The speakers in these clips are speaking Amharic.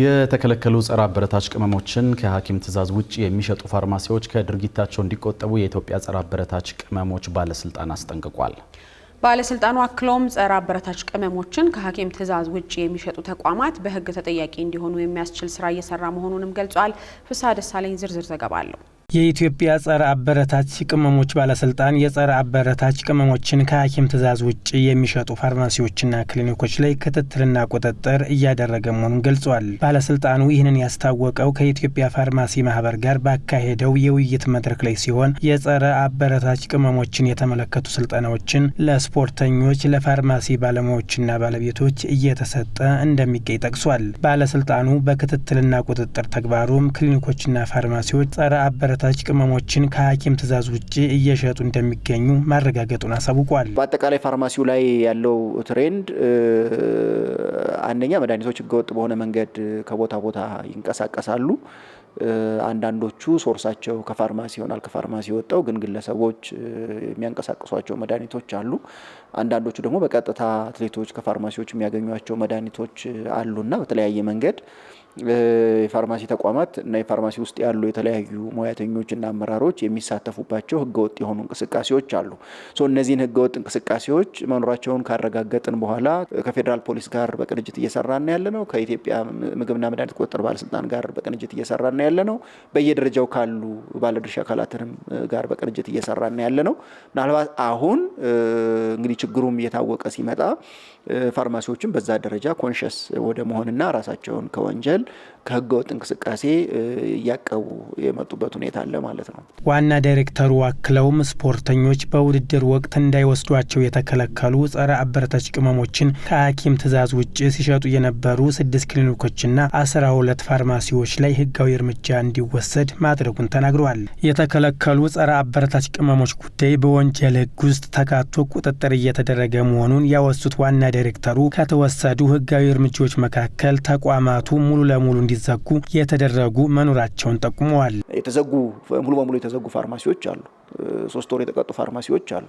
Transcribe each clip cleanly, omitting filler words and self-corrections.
የተከለከሉ ጸረ አበረታች ቅመሞችን ከሐኪም ትዕዛዝ ውጪ የሚሸጡ ፋርማሲዎች ከድርጊታቸው እንዲቆጠቡ የኢትዮጵያ ጸረ አበረታች ቅመሞች ባለስልጣን አስጠንቅቋል። ባለስልጣኑ አክለውም ጸረ አበረታች ቅመሞችን ከሐኪም ትዕዛዝ ውጪ የሚሸጡ ተቋማት በሕግ ተጠያቂ እንዲሆኑ የሚያስችል ስራ እየሰራ መሆኑንም ገልጿል። ፍስሐ ደሳለኝ ዝርዝር ዘገባ አለው። የኢትዮጵያ ጸረ አበረታች ቅመሞች ባለስልጣን የጸረ አበረታች ቅመሞችን ከሐኪም ትዕዛዝ ውጪ የሚሸጡ ፋርማሲዎችና ክሊኒኮች ላይ ክትትልና ቁጥጥር እያደረገ መሆኑን ገልጿል። ባለስልጣኑ ይህንን ያስታወቀው ከኢትዮጵያ ፋርማሲ ማህበር ጋር ባካሄደው የውይይት መድረክ ላይ ሲሆን የጸረ አበረታች ቅመሞችን የተመለከቱ ስልጠናዎችን ለስፖርተኞች፣ ለፋርማሲ ባለሙያዎችና ባለቤቶች እየተሰጠ እንደሚገኝ ጠቅሷል። ባለስልጣኑ በክትትልና ቁጥጥር ተግባሩም ክሊኒኮችና ፋርማሲዎች ጸረ አበረታች ቅመሞችን ከሐኪም ትዕዛዝ ውጪ እየሸጡ እንደሚገኙ ማረጋገጡን አሳውቋል። በአጠቃላይ ፋርማሲው ላይ ያለው ትሬንድ አንደኛ መድኃኒቶች ህገወጥ በሆነ መንገድ ከቦታ ቦታ ይንቀሳቀሳሉ። አንዳንዶቹ ሶርሳቸው ከፋርማሲ ይሆናል። ከፋርማሲ ወጣው ግን ግለሰቦች የሚያንቀሳቅሷቸው መድኃኒቶች አሉ። አንዳንዶቹ ደግሞ በቀጥታ አትሌቶች ከፋርማሲዎች የሚያገኟቸው መድኃኒቶች አሉና በተለያየ መንገድ የፋርማሲ ተቋማት እና የፋርማሲ ውስጥ ያሉ የተለያዩ ሙያተኞችና አመራሮች የሚሳተፉባቸው ህገወጥ የሆኑ እንቅስቃሴዎች አሉ። እነዚህን ህገወጥ እንቅስቃሴዎች መኖራቸውን ካረጋገጥን በኋላ ከፌዴራል ፖሊስ ጋር በቅንጅት እየሰራን ያለነው፣ ከኢትዮጵያ ምግብና መድኃኒት ቁጥጥር ባለስልጣን ጋር በቅንጅት እየሰራን ያለነው፣ በየደረጃው ካሉ ባለድርሻ አካላትንም ጋር በቅንጅት እየሰራን ያለነው። ምናልባት አሁን እንግዲህ ችግሩም እየታወቀ ሲመጣ ፋርማሲዎችም በዛ ደረጃ ኮንሸስ ወደ መሆንና ራሳቸውን ከወንጀል ከህገወጥ እንቅስቃሴ እያቀቡ የመጡበት ሁኔታ አለ ማለት ነው። ዋና ዳይሬክተሩ አክለውም ስፖርተኞች በውድድር ወቅት እንዳይወስዷቸው የተከለከሉ ጸረ አበረታች ቅመሞችን ከሐኪም ትዕዛዝ ውጪ ሲሸጡ የነበሩ 6 ክሊኒኮችና 12 ፋርማሲዎች ላይ ህጋዊ እርምጃ እንዲወሰድ ማድረጉን ተናግረዋል። የተከለከሉ ጸረ አበረታች ቅመሞች ጉዳይ በወንጀል ህግ ውስጥ ተካቶ ቁጥጥር እየተደረገ መሆኑን ያወሱት ዋና ዳይሬክተሩ ከተወሰዱ ህጋዊ እርምጃዎች መካከል ተቋማቱ ሙሉ ለሙሉ እንዲዘጉ የተደረጉ መኖራቸውን ጠቁመዋል። ሙሉ በሙሉ የተዘጉ ፋርማሲዎች አሉ። 3 ወር የተቀጡ ፋርማሲዎች አሉ።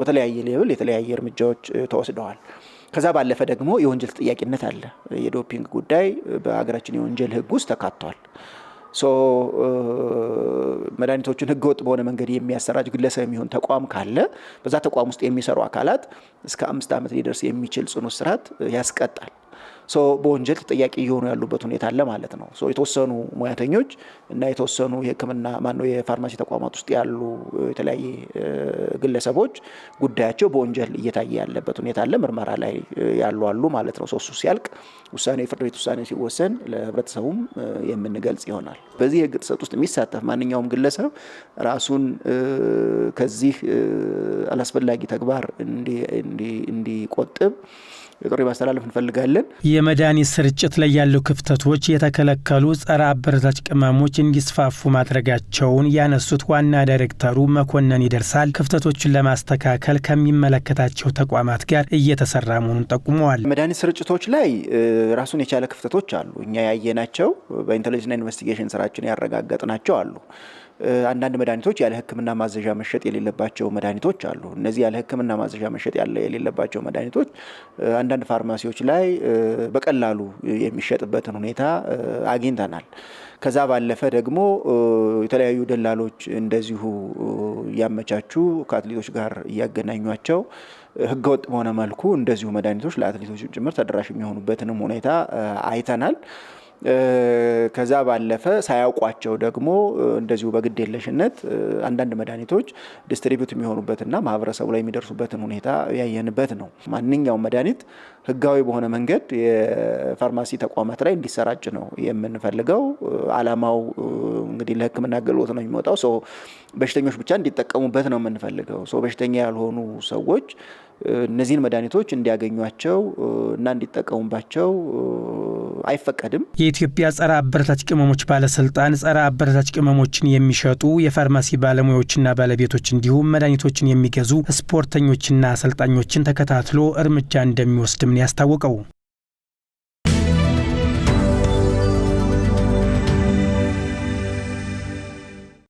በተለያየ ሌቭል የተለያየ እርምጃዎች ተወስደዋል። ከዛ ባለፈ ደግሞ የወንጀል ተጠያቂነት አለ። የዶፒንግ ጉዳይ በሀገራችን የወንጀል ህግ ውስጥ ተካቷል። መድኃኒቶችን ህገወጥ በሆነ መንገድ የሚያሰራጭ ግለሰብ የሚሆን ተቋም ካለ በዛ ተቋም ውስጥ የሚሰሩ አካላት እስከ 5 ዓመት ሊደርስ የሚችል ጽኑ እስራት ያስቀጣል። በወንጀል ተጠያቂ እየሆኑ ያሉበት ሁኔታ አለ ማለት ነው። የተወሰኑ ሙያተኞች እና የተወሰኑ የህክምና የፋርማሲ ተቋማት ውስጥ ያሉ የተለያየ ግለሰቦች ጉዳያቸው በወንጀል እየታየ ያለበት ሁኔታ አለ። ምርመራ ላይ ያሉ አሉ ማለት ነው። እሱ ሲያልቅ የፍርድ ቤት ውሳኔ ሲወሰን ለህብረተሰቡም የምንገልጽ ይሆናል። በዚህ ህግ ጥሰት ውስጥ የሚሳተፍ ማንኛውም ግለሰብ ራሱን ከዚህ አላስፈላጊ ተግባር እንዲቆጥብ ጥሪ ማስተላለፍ እንፈልጋለን። የመድኃኒት ስርጭት ላይ ያሉ ክፍተቶች የተከለከሉ ጸረ አበረታች ቅመሞች እንዲስፋፉ ማድረጋቸውን ያነሱት ዋና ዳይሬክተሩ መኮንን ይደርሳል ክፍተቶችን ለማስተካከል ከሚመለከታቸው ተቋማት ጋር እየተሰራ መሆኑን ጠቁመዋል። መድኃኒት ስርጭቶች ላይ ራሱን የቻለ ክፍተቶች አሉ። እኛ ያየናቸው በኢንተለጀንስና ኢንቨስቲጌሽን ስራችን ያረጋገጥናቸው አሉ። አንዳንድ መድኃኒቶች ያለ ህክምና ማዘዣ መሸጥ የሌለባቸው መድኃኒቶች አሉ። እነዚህ ያለ ህክምና ማዘዣ መሸጥ የሌለባቸው መድኃኒቶች አንዳንድ ፋርማሲዎች ላይ በቀላሉ የሚሸጥበትን ሁኔታ አግኝተናል። ከዛ ባለፈ ደግሞ የተለያዩ ደላሎች እንደዚሁ እያመቻቹ ከአትሌቶች ጋር እያገናኟቸው ህገወጥ በሆነ መልኩ እንደዚሁ መድኃኒቶች ለአትሌቶች ጭምር ተደራሽ የሚሆኑበትንም ሁኔታ አይተናል። ከዛ ባለፈ ሳያውቋቸው ደግሞ እንደዚሁ በግድ የለሽነት አንዳንድ መድኃኒቶች ዲስትሪቢዩት የሚሆኑበትና ማህበረሰቡ ላይ የሚደርሱበትን ሁኔታ ያየንበት ነው። ማንኛውም መድኃኒት ህጋዊ በሆነ መንገድ የፋርማሲ ተቋማት ላይ እንዲሰራጭ ነው የምንፈልገው። አላማው እንግዲህ ለህክምና አገልግሎት ነው የሚወጣው። በሽተኞች ብቻ እንዲጠቀሙበት ነው የምንፈልገው። በሽተኛ ያልሆኑ ሰዎች እነዚህን መድኃኒቶች እንዲያገኟቸው እና እንዲጠቀሙባቸው አይፈቀድም። የኢትዮጵያ ጸረ አበረታች ቅመሞች ባለስልጣን ጸረ አበረታች ቅመሞችን የሚሸጡ የፋርማሲ ባለሙያዎችና ባለቤቶች እንዲሁም መድኃኒቶችን የሚገዙ ስፖርተኞችና አሰልጣኞችን ተከታትሎ እርምጃ እንደሚወስድም ያስታወቀው